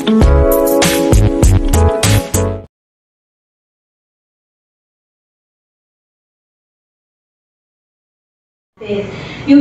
You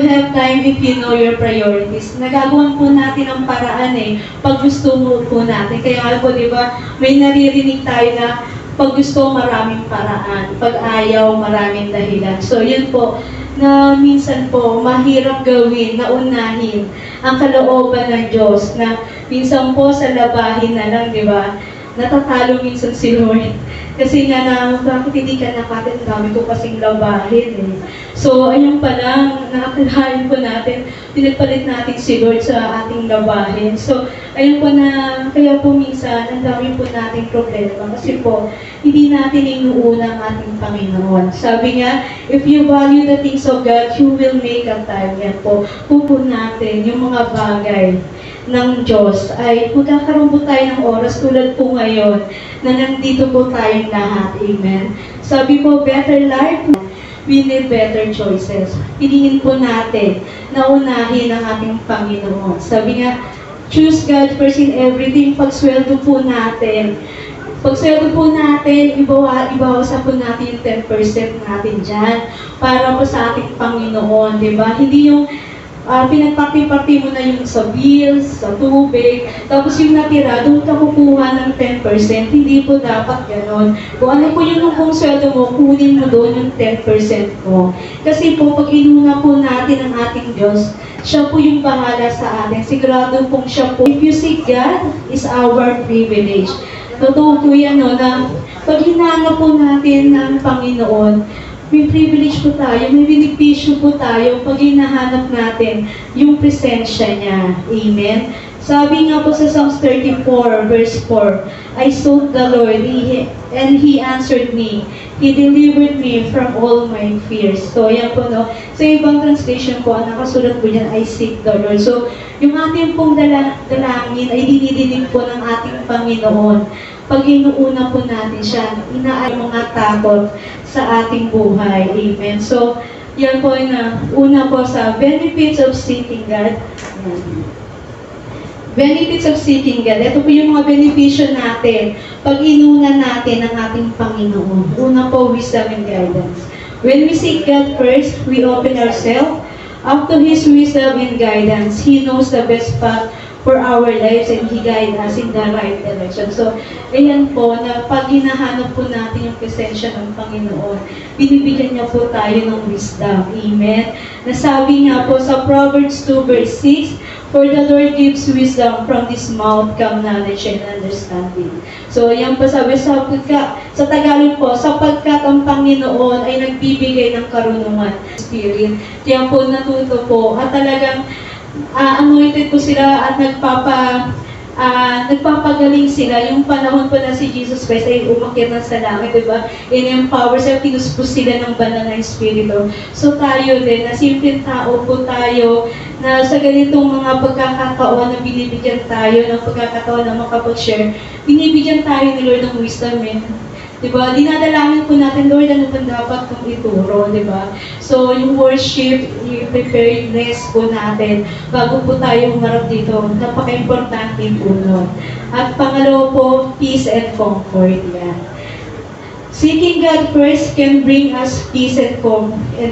have time if you know your priorities. Nagagawan po natin ang paraan pag gusto po natin. Kaya nga po, di ba, may naririnig tayo na pag gusto, maraming paraan. Pag ayaw, maraming dahilan. So, yun po, na minsan po, mahirap gawin, na unahin ang kalooban ng Diyos, na minsan po sa labahin na lang, di ba, natatalo minsan si Lord. Kasi nga na, bakit hindi ka nakapit, dami ko kasing labahin So, ayun pa lang, nakakalain po natin, pinagpalit natin si Lord sa ating labahin. So, ayun po na, kaya po minsan, ang dami po nating problema. Kasi po, hindi natin inuuna ang ating Panginoon. Sabi nga, if you value the things of God, you will make a time. Yan po, pupo natin yung mga bagay ng Diyos ay magkakaroon po tayo ng oras tulad po ngayon na nandito po tayong lahat. Amen. Sabi po, better life, we need better choices. Piningin po natin na unahin ang ating Panginoon. Sabi nga, choose God first in everything. Pagsweldo po natin, ibawasan po natin yung 10% natin dyan para po sa ating Panginoon. Diba? Hindi yung pinagparti-parti mo na yung sa bills, sa tubig, tapos yung natira, doon ka kukuha ng 10%. Hindi po dapat ganon. Kung ano po yung kung sweldo mo, kunin mo doon yung 10% mo. Kasi po, pag inuna po natin ang ating Diyos, siya po yung bahala sa atin. Sigurado pong siya po. If you seek God, is our privilege. Totoo po yan, na pag hinanap po natin ng Panginoon, may privilege po tayo, may benepisyo po tayo pag hinahanap natin yung presensya niya. Amen? Sabi nga po sa Psalms 34, verse 4, I sought the Lord, and He answered me. He delivered me from all my fears. So, yan po, no? Sa ibang translation po, nakasulat po dyan, I seek the Lord. So, yung ating pong dalangin ay dinidinig po ng ating Panginoon. Pag inuuna po natin siya, inaay mga takot sa ating buhay. Amen. So, yan po na una po sa benefits of seeking God. Benefits of seeking God. Ito po yung mga benepisyo natin pag inuna natin ang ating Panginoon. Una po, wisdom and guidance. When we seek God first, we open ourselves up to His wisdom and guidance. He knows the best path for our lives and He guides us in the right direction. So, ayan po, na pag hinahanap po natin yung presensya ng Panginoon, binibigyan niya po tayo ng wisdom. Amen? Nasabi nga po sa Proverbs 2 verse 6, for the Lord gives wisdom, from His mouth come knowledge and understanding. So, ayan po sabi sa Tagalog po, sapagkat ang Panginoon ay nagbibigay ng karunungan. Spirit. Kaya po natuto po at talagang anointed po sila at nagpapagaling sila. Yung panahon po na si Jesus Christ ay umakyat na sa langit, diba? In-empower sila, pinuspos sila ng banal na Espiritu. So tayo din, na simpleng tao po tayo, na sa ganitong mga pagkakataon na binibigyan tayo ng pagkakataon na makapag-share, binibigyan tayo ni Lord ng wisdom. Diba? Dinadalangin po natin, Lord, ano pa dapat kong ituro, diba? So, yung worship, yung preparedness po natin, bago po tayo humarap dito, napaka-importante po nun. At pangalawa po, peace and comfort. Yan. Seeking God first can bring us peace and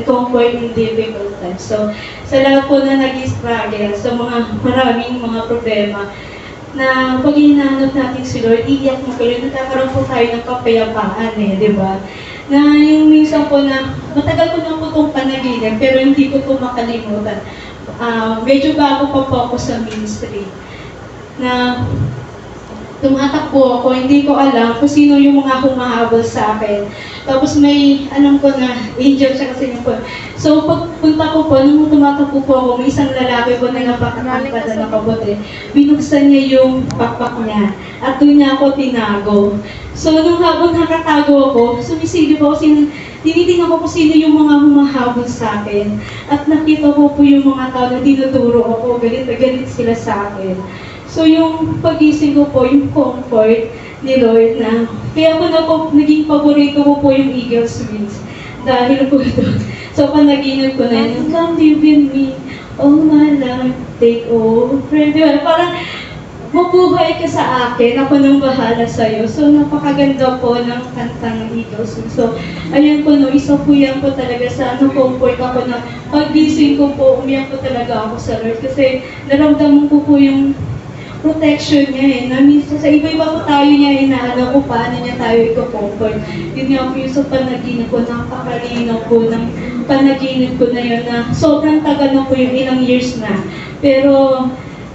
comfort in difficult times. So, sa lahat po na nag-struggle, sa maraming mga problema, na pag hinahanap natin si Lord, iiyak mo kayo, nagkakaroon po tayo ng kapayapaan di ba? Na yung minsan po na, matagal ko na po itong panaginip, pero hindi ko ito makalimutan. Medyo bago pa po ako sa ministry. Na tumatakbo ako, hindi ko alam kung sino yung mga humahabol sa akin. Tapos may, ko na, angel siya kasi yung po. So, pagpunta ko po, nung tumatakbo po ako, may isang lalaki po na napakakanta na nakabote. Binuksan niya yung pakpak niya. At doon niya ako tinago. So, nung habang nakatago ako, sumisilip ako, tinitingnan ko kung sino yung mga humahabol sa akin. At nakita ko po yung mga tao na tinuturo ako, galit na galit sila sa akin. So, yung pag-ising ko po, yung comfort ni Lord na, kaya ko na po, naging paborito ko po yung Eagle's Wings. Dahil po doon. So, panaginip ko na yun, come live in me, all my life, take over. Diba? Parang, mabuhay buhay ka sa akin, ako nang bahala sa'yo. So, napakaganda po ng kantang Eagles. So, ayun po, no, isa po yan po talaga sa comfort ako na pag-gising ko po, umiyak po talaga ako sa Lord. Kasi naramdaman ko po yung protection niya eh. Na minsan sa iba-iba po tayo niya inaano kung paano niya tayo i-comfort. Yun nga po yung sa panaginip ko, napakalinaw po ng panaginip ko na yun na sobrang tagal na po yung ilang years na. Pero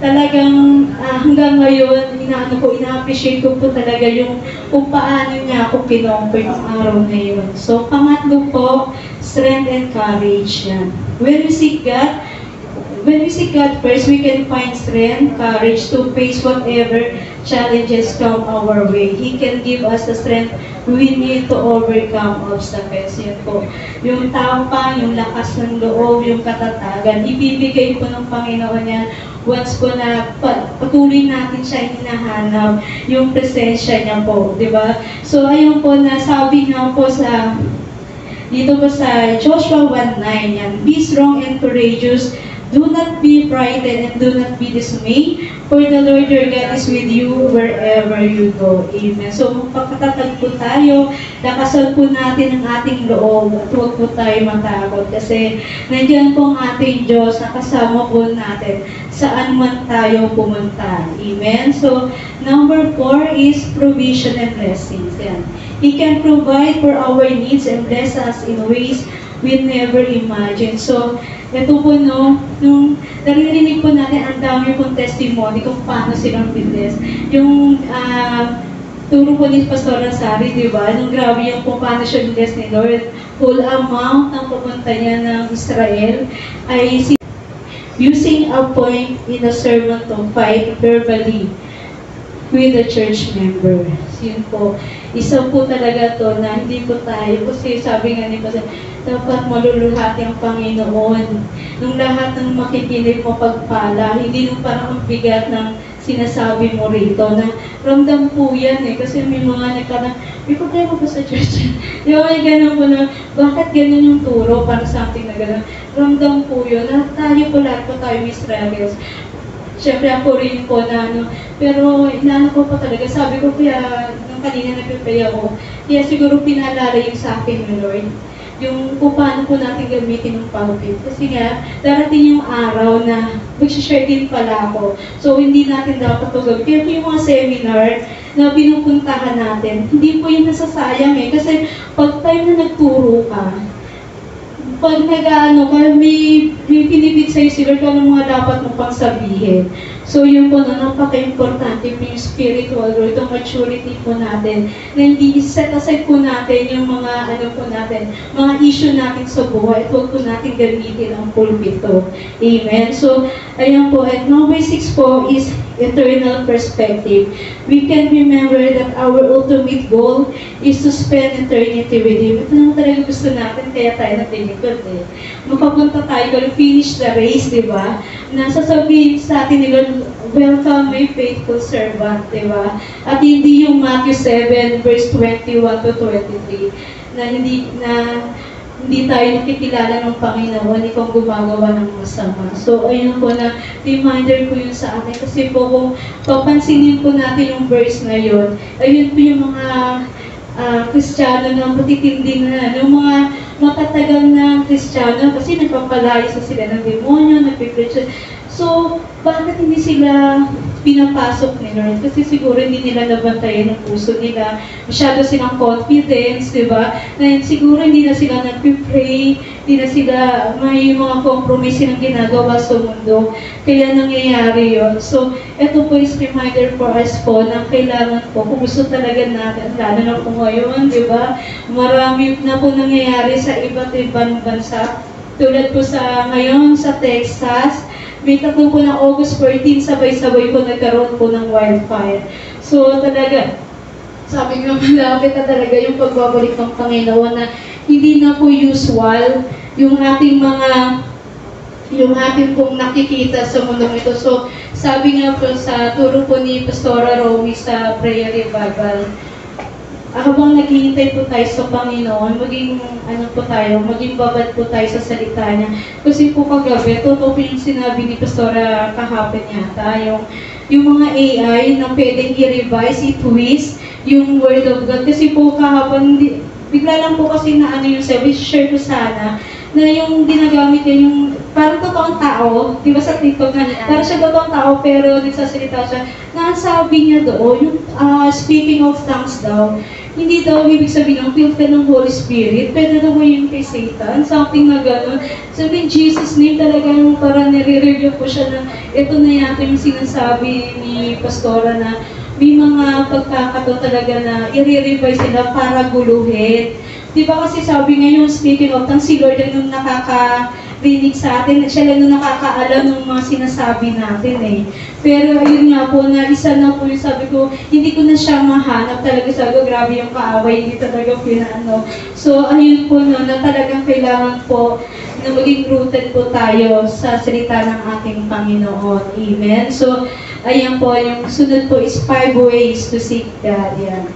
talagang hanggang ngayon, ina-appreciate ko po talaga yung kung paano niya ako kinomfort ng araw na yun. So, pangatlo po, strength and courage yan. When we seek God first, we can find strength, courage to face whatever challenges come our way. He can give us the strength we need to overcome obstacles. Yan po. Yung tapang, yung lakas ng loob, yung katatagan, ibibigay po ng Panginoon yan once po na patuloy natin siya hinahanap, yung presensya niya po, di ba? So, ayun po, nasabi nga po sa dito po sa Joshua 1:9 yan, be strong and courageous. Do not be frightened and do not be dismayed, for the Lord your God is with you wherever you go. Amen. So, magpakatatag po tayo, lakasan po natin ang ating loob at huwag po tayo matakot kasi nandiyan po ang ating Diyos na kasama po natin saan man tayo pumunta. Amen. So, number 4 is provision and blessings. Yan. He can provide for our needs and bless us in ways we never imagined. So, ito po, no, nung naririnig po natin, ang dami pong testimony kung paano silang bless. Yung turo po ni Pastor Sari, di ba? Nung grabe yung kung paano siya bless ni Lord. Full amount ng pupunta niya ng Israel ay using a point in a sermon to fight verbally with the church members. Yun po. Isa po talaga to na hindi po tayo, kasi sabi nga ni Pastor, dapat maluluhati ang Panginoon. Nung lahat ng makikinig mo pagpala, hindi nung parang ang bigat ng sinasabi mo rito na ramdam po yan eh. Kasi may mga nagtanong, may problema ba sa church? Di ba may ganun po na, bakit ganun yung turo? Parang something na ganun. Ramdam po yun. Tayo po lahat po tayo may struggles. Siyempre ako rin po na ano, pero inaano ko po talaga, sabi ko kaya, nung kanina nag-prepare ako, kaya siguro pinaalala yung sa akin ni Lord, yung kung paano po natin gamitin yung pulpit. Kasi nga, darating yung araw na mag-share din pala ako. So, hindi natin dapat ito gawin. Kaya yung mga seminar na pinupuntahan natin, hindi po yung nasasayang eh. Kasi pag time na nagturo ka, pag nag-ano ka, may pinipit sa'yo sila kung ano mga dapat mo pang sabihin. So yun po na napaka-importante yung spiritual growth, yung maturity po natin, na hindi set aside po natin yung mga ano po natin, mga issue natin sa buhay at huwag po natin gamitin ang pulpito. Amen. So, ayun po. At number 6 po is eternal perspective. We can remember that our ultimate goal is to spend eternity with Him. Ito naman talaga gusto natin, kaya tayo natinigod eh. Mapapunta tayo, finish the race, di ba? Nasasabihin sa atin nila, welcome my faithful servant, di ba? At hindi yung Matthew 7 verse 21 to 23 na hindi tayo nakikilala ng Panginoon, ikaw gumagawa ng masama. So, ayun po na reminder ko yun sa atin. Kasi po kung papansinin po natin yung verse na yun, ayun po yung mga Kristiyano na matitindi na, yung mga matatagal na Kristiyano, kasi nagpapalayo sa sila ng demonyo, nagpipreach. So, bakit hindi sila pinapasok ni Lord? Kasi siguro hindi nila nabantayan ang puso nila. Masyado silang confidence, di ba? Na siguro hindi na sila nagpipray, hindi na sila may mga compromise silang ginagawa sa mundo. Kaya nangyayari yun. So, ito po is reminder for us po na kailangan po, kung gusto talaga natin, lalo na po ngayon, di ba? Marami na po nangyayari sa iba't ibang bansa. Tulad po sa ngayon sa Texas, may tatlo po ng August 14, sabay-sabay po nagkaroon po ng wildfire. So talaga, sabi nga malapit na talaga yung pagbabalik ng Panginoon na hindi na po usual yung ating pong nakikita sa mundong ito. So sabi nga po sa turo po ni Pastora Romy sa Prayer Revival, habang naghihintay po tayo sa Panginoon, maging maging babad po tayo sa salita niya. Kasi po kagabi, totoo po yung sinabi ni Pastora kahapon yata, yung mga AI na pwedeng i-revise, i-twist yung Word of God. Kasi po kahapon, bigla lang po kasi na yung sabi, share ko sana, na yung ginagamit niya yung parang totoong tao, di ba sa TikTok na, parang siya totoong tao pero nagsasalita siya, na sabi niya doon, yung speaking of tongues daw, hindi daw ibig sabihin ng filled ka ng Holy Spirit, pwede daw mo yun kay Satan, something na gano'n. Sabi in Jesus' name talagang parang nire-review po siya na ito na yata yung sinasabi ni Pastora na may mga pagkakataon talaga na i-revise sila para guluhin. Di ba kasi sabi ngayon, speaking of tongues, si Lord lang yung nakakarinig sa atin, siya lang yung nakakaalam ng mga sinasabi natin eh. Pero ayun nga po, na isa na po yung sabi ko, hindi ko na siya mahanap talaga, sabi ko, grabe yung kaaway, hindi talaga pinaano. So ayun po no, na talagang kailangan po na maging rooted po tayo sa salita ng ating Panginoon. Amen? So, ayan po, yung sunod po is 5 ways to seek God. Yan.